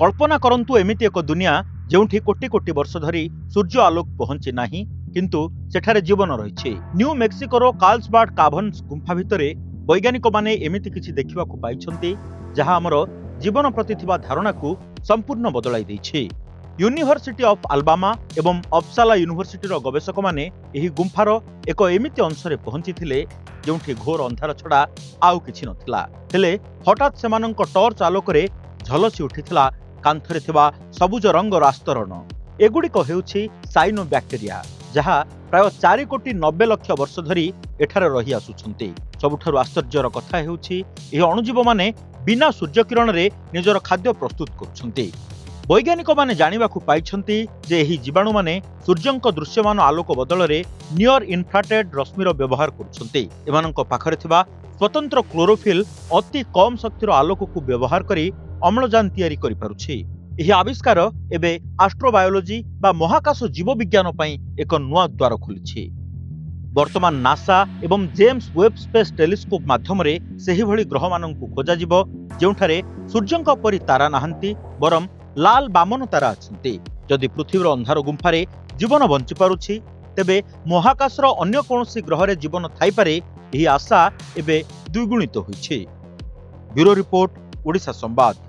कल्पना करंतु एमिति एक दुनिया जेउठी कोटी कोटी वर्ष धरी सूर्य आलोक पहुंची नाही किंतु सेठारे जीवन रही। न्यू मेक्सिकोर कार्लसबाड काभन्स गुंफा भितरे वैज्ञानिक माने एमिति किछि देखिबाकु पाइछन्ति जहा हमर जीवन प्रति थिबा धारणा को संपूर्ण बदलाई दैछि। यूनिवर्सिटी ऑफ अल्बामा एवं अपसाला यूनिवर्सिटी गवेषक माने एही गुंफार एक एमिति अंशरे पहुंची थिले जोंठी घोर अंधार छड़ा आउ किछि नथिला। हेले हठात सेमानंक टॉर्च आलोकरे झलसी उठिथिला कांथरे थिबा सबुज रंगर आस्तरण। एगुड़िक हेउछि साइनोबैक्टेरिया जहा प्राय 4 कोटी 90 लक्ष वर्ष धरी एठारे रही आसुछन्ति। सबुठारु आश्चर्यर कथा हेउछि एही अणुजीव माने बिना सूर्यकिरण रे निजर खाद्य प्रस्तुत करुछन्ति। वैज्ञानिक माने जानिबाकु पाइछन्ति जे एही जीवाणु माने सूर्यंक दृश्यमान आलोक बदल रे नियर इन्फ्रारेड रश्मिर व्यवहार करुछन्ति। एमानंक पाखरे थिबा स्वतंत्र क्लोरोफिल अति कम शक्तिर आलोक को व्यवहार करी अम्लजान तैयारी करि पारुछि। एही आविष्कार एबे एस्ट्रोबायोलॉजी बा महाकाश जीव विज्ञान पई एक नुआ द्वार खोलिछि। वर्तमान नासा एवं जेम्स वेब स्पेस टेलीस्कोप माध्यम रे सेही भली ग्रह माननकु खोजा जिवो जेउठारे सूर्यंक परि तारा नाहंती बरम लाल बामन तारा अछंती। जदि पृथ्वीर अंधार गुंफारे जीवन बंची पारुछि तेबे महाकाशर अन्य कोनोसी ग्रह रे जीवन थाई पारे एही आशा एबे द्विगुणित होइछि। ब्यूरो रिपोर्ट, ओडिशा संवाद।